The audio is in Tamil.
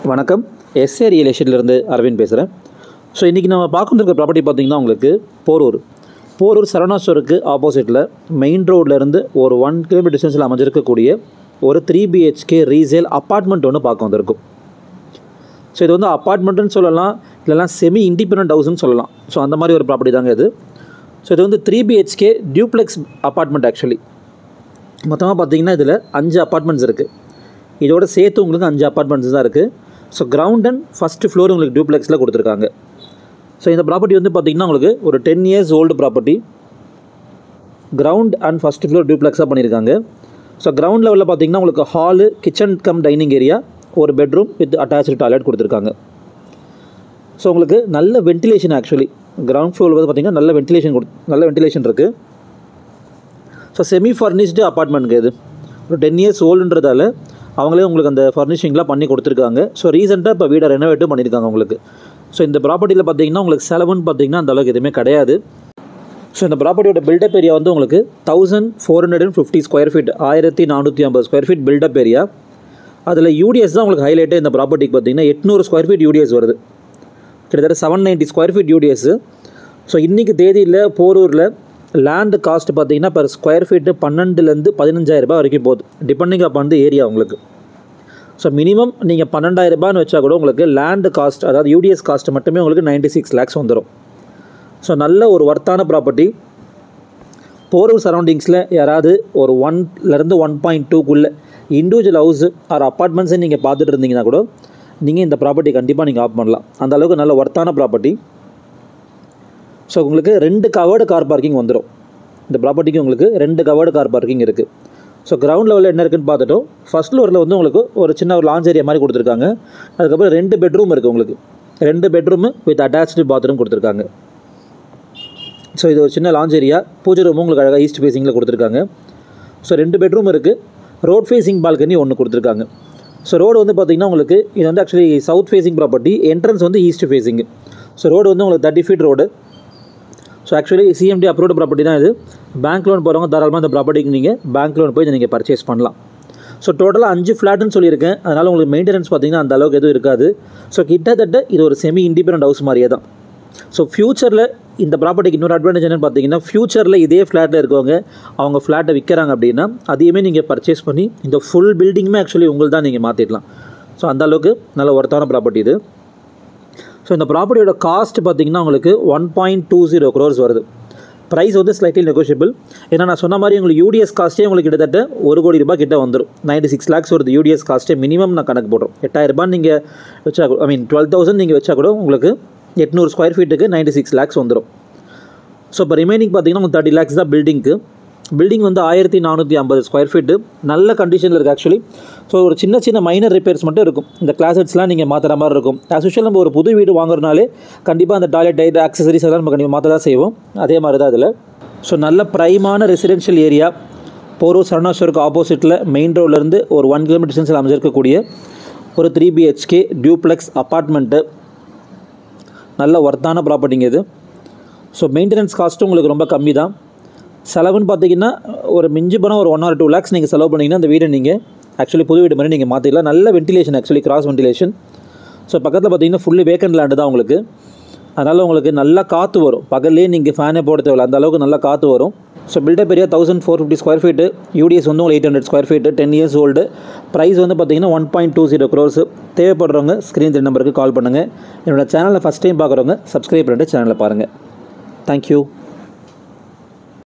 வணக்கம். எஸ்ஏ ரியல் எஸ்டேட்லேருந்து அரவிந்த் பேசுகிறேன். ஸோ இன்றைக்கி நம்ம பார்க்குற ப்ராப்பர்ட்டி பார்த்திங்கன்னா உங்களுக்கு போரூர் சரவணா ஸ்டோருக்கு ஆப்போசிட்டில் மெயின் ரோட்லேருந்து ஒரு 1 கிலோமீட்டர் டிஸ்டன்ஸில் அமைஞ்சிருக்கக்கூடிய ஒரு 3 BHK ரீசேல் அப்பார்ட்மெண்ட் ஒன்று பார்க்க வந்திருக்கும். ஸோ இது வந்து அப்பார்ட்மெண்ட்டுன்னு சொல்லலாம், இல்லைனா செமி இண்டிபெண்டன்ட் ஹவுஸ்ன்னு சொல்லலாம். ஸோ அந்த மாதிரி ஒரு ப்ராப்பர்ட்டி தாங்க இது. ஸோ இது வந்து 3 BHK டியூப்ளெக்ஸ் அப்பார்ட்மெண்ட். ஆக்சுவலி மொத்தமாக பார்த்திங்கன்னா இதில் 5 அப்பார்ட்மெண்ட்ஸ் இருக்குது. இதோட சேர்த்து உங்களுக்கு 5 அப்பார்ட்மெண்ட்ஸ் தான் இருக்குது. So ground and first floor உங்களுக்கு டியூப்ளெக்ஸில் கொடுத்துருக்காங்க. ஸோ இந்த ப்ராப்பர்ட்டி வந்து பார்த்திங்கன்னா உங்களுக்கு ஒரு 10 years old property. Ground and first floor டியூப்ளெக்ஸாக பண்ணியிருக்காங்க. ஸோ கிரவுண்ட் லெவலில் பார்த்திங்கன்னா உங்களுக்கு hall, kitchen cum dining area, ஒரு பெட்ரூம் வித் அட்டாச்சு டாய்லெட் கொடுத்துருக்காங்க. ஸோ உங்களுக்கு நல்ல வென்டிலேஷன். ஆக்சுவலி கிரவுண்ட் ஃப்ளோரில் வந்து பார்த்திங்கன்னா நல்ல வென்டிலேஷன் இருக்குது. ஸோ செமி ஃபர்னிஷ்டு அப்பார்ட்மெண்ட்டுங்க இது. ஒரு 10 years ஓல்டுன்றதால அவங்களே உங்களுக்கு அந்த ஃபர்னிஷிங்லாம் பண்ணி கொடுத்துருக்காங்க. ஸோ ரீசெண்டாக இப்போ வீடை ரெனோவேட்டும் பண்ணியிருக்காங்க உங்களுக்கு. ஸோ இந்த ப்ராப்பர்ட்டியில் பார்த்திங்கன்னா உங்களுக்கு செலவுன்னு பார்த்திங்கன்னா அந்தளவுக்கு எதுவுமே கிடையாது. ஸோ இந்த ப்ராப்பர்ட்டியோட பில்டப் ஏரியா வந்து உங்களுக்கு 1450 square feet, 1450 square feet built up area. அதில் யூடிஎஸ் தான் உங்களுக்கு ஹைலைட்டே. இந்த ப்ராப்பர்ட்டிக்கு பார்த்திங்கன்னா 800 ஸ்கொயர் ஃபீட் யூடிஎஸ் வருது. கிட்டத்தட்ட 790 ஸ்கொயர் ஃபீட் யூடிஎஸ்ஸு. ஸோ இன்றைக்கி தேதியில் போரூரில் லேண்டு காஸ்ட் பார்த்திங்கன்னா பர் ஸ்கொயர் ஃபீட்டு 12,000 to 15,000 வரைக்கும் போகுது, டிபெண்டிங் அப்பான் தி ஏரியா உங்களுக்கு. ஸோ மினிமம் நீங்கள் 12,000 வச்சா கூட உங்களுக்கு லேண்டு காஸ்ட், அதாவது யூடிஎஸ் காஸ்ட் மட்டுமே உங்களுக்கு 96 lakhs வந்துடும். ஸோ நல்ல ஒரு வர்த்தான ப்ராப்பர்ட்டி. போரூர் சரௌண்டிங்ஸில் யாராவது ஒரு 1 to 1.2 இண்டிவிஜுவல் ஹவுஸ் ஆர் அப்பார்ட்மெண்ட்ஸை நீங்கள் பார்த்துட்டு இருந்தீங்கன்னா கூட நீங்கள் இந்த ப்ராப்பர்ட்டி கண்டிப்பாக நீங்கள் ஆப் பண்ணலாம். அந்த அளவுக்கு நல்ல வர்த்தான ப்ராப்பர்ட்டி. ஸோ உங்களுக்கு 2 கவர்டு கார் பார்க்கிங் வந்துடும். இந்த ப்ராப்பர்ட்டிக்கு உங்களுக்கு 2 கவர்டு கார் பார்க்கிங் இருக்குது. ஸோ கிரவுண்ட் லெவலில் என்ன இருக்குதுன்னு பார்த்துட்டோம். ஃபஸ்ட் ஃப்ளோரில் வந்து உங்களுக்கு ஒரு சின்ன ஒரு லான்ச் ஏரியா மாதிரி கொடுத்துருக்காங்க. அதுக்கப்புறம் 2 பெட்ரூம் இருக்குது உங்களுக்கு. 2 பெட்ரூமு வித் அட்டாச்சு பாத்ரூம் கொடுத்துருக்காங்க. ஸோ இது ஒரு சின்ன லான்ச் ஏரியா. பூஜை ரூமும் உங்களுக்கு அழகாக ஈஸ்ட் ஃபேஸிங்கில் கொடுத்துருக்காங்க. ஸோ 2 பெட்ரூம் இருக்குது. ரோட் ஃபேஸிங் பால்கனி ஒன்று கொடுத்துருக்காங்க. ஸோ ரோடு வந்து பார்த்திங்கன்னா உங்களுக்கு இது வந்து actually south facing property. Entrance வந்து ஈஸ்ட் ஃபேஸிங்கு. ஸோ ரோடு வந்து உங்களுக்கு 30 feet road. So actually CMD approved property தான் இது. பேங்க் லோன் போகிறவங்க தாராளமாக இந்த ப்ராப்பர்ட்டிக்கு நீங்கள் பேங்க் லோன் போய் நீங்கள் பர்ச்சேஸ் பண்ணலாம். ஸோ டோட்டலாக 5 ஃப்ளாட்டுன்னு சொல்லியிருக்கேன். அதனால் உங்களுக்கு மெயின்டெனன்ஸ் பார்த்திங்கன்னா அந்த அளவுக்கு எதுவும் இருக்காது. ஸோ கிட்டத்தட்ட இது ஒரு செமி இண்டிபெண்டன்ட் ஹவுஸ் மாதிரியே தான். ஸோ ஃப்யூச்சரில் இந்த ப்ராப்பர்ட்டிக்கு இன்னொரு அட்வான்டேஜ் என்னென்னு பார்த்தீங்கன்னா, ஃப்யூச்சரில் இதே ஃப்ளாட்டில் இருக்கவங்க அவங்க ஃப்ளாட்டை விற்கிறாங்க அப்படின்னா அதையுமே நீங்கள் பர்ச்சேஸ் பண்ணி இந்த ஃபுல் பில்டிங்குமே ஆக்சுவலி உங்களுக்கு தான் நீங்கள் மாற்றிடலாம். ஸோ அந்த அளவுக்கு நல்ல ஒர்த்தான ப்ராப்பர்ட்டி இது. ஸோ இந்த ப்ராப்பர்ட்டியோட காஸ்ட் பார்த்திங்கன்னா உங்களுக்கு 1.20 crores வருது. ப்ரைஸ் வந்து ஸ்லைட்லி நெகோஷியபிள். ஏன்னா நான் சொன்ன மாதிரி உங்களுக்கு யூடிஎஸ் காஸ்ட்டே உங்களுக்கு கிட்டத்தட்ட 1 கோடி ரூபாய் கிட்ட வந்துடும். 96 lakhs வருது யூடிஎஸ் காஸ்ட்டே. மினிமம் நான் கணக்கு போடுறோம். 8,000 நீங்கள் வச்சா, 12,000 நீங்கள் வச்சா கூட உங்களுக்கு 800 ஸ்கொயர் ஃபீட்டுக்கு 96 lakhs வந்துடும். ஸோ இப்போ ரிமைனிங் பார்த்திங்கன்னா உங்களுக்கு 30 lakhs தான் பில்டிங்க்கு. பில்டிங் வந்து 1450 ஸ்கொயர் ஃபீட்டு. நல்ல கண்டிஷனில் இருக்குது ஆக்சுவலி. ஸோ ஒரு சின்ன மைனர் ரிப்பேர்ஸ் மட்டும் இருக்கும். இந்த கிளாசட்ஸ்லாம் நீங்கள் மாற்றுற மாதிரி இருக்கும். ஆஸ் யூஷுவல் நம்ம ஒரு புது வீடு வாங்குறதுனாலே கண்டிப்பாக அந்த டாய்லெட் ஆக்சசரிஸ் எல்லாம் நம்ம கண்டிப்பாக மாற்ற தான் செய்வோம். அதே மாதிரி தான் அதில். ஸோ நல்ல ப்ரைமான ரெசிடென்ஷியல் ஏரியா. போரூர் சரவணா ஸ்டோருக்கு ஆப்போசிட்டில் மெயின் ரோட்லேருந்து ஒரு 1 கிலோமீட்டர் டிஸ்டன்ஸில் அமைஞ்சிருக்கக்கூடிய ஒரு 3 BHK டியூப்ளெக்ஸ் அப்பார்ட்மெண்ட்டு. நல்ல ஒர்த்தான ப்ராப்பர்ட்டிங்க இது. ஸோ மெயின்டெனன்ஸ் காஸ்ட்டும் உங்களுக்கு ரொம்ப கம்மி தான். செலவுன்னு பார்த்தீங்கன்னா ஒரு மிஞ்சி போனால் ஒரு 1 or 2 lakhs நீங்கள் செலவு பண்ணிங்கன்னா அந்த வீடை நீங்கள் ஆக்சுவலி புது வீடு மாதிரி நீங்கள் மாற்றிடலாம். நல்ல ventilation, actually cross ventilation. So பக்கத்தில் பார்த்தீங்கன்னா ஃபுல்லி வேக்கண்ட் லேண்டு தான் உங்களுக்கு. அதனால் உங்களுக்கு நல்லா காற்று வரும். பகல்லே நீங்கள் ஃபேனே போட தேவையில்லை, அந்த அளவுக்கு நல்லா காற்று வரும். So built up area 1450 square feet. UDS வந்து உங்களுக்கு 800 square feet. 10 years old. Price வந்து பார்த்திங்கன்னா 1.20 crores. தேவைப்படுறவங்க ஸ்க்ரீன் 3 நம்பருக்கு கால் பண்ணுங்கள். என்னோடய சேனலில் ஃபஸ்ட் டைம் பார்க்குறவங்க சப்ஸ்கிரைப் பண்ணிட்டு சேனலில் பாருங்கள். தேங்க்யூ.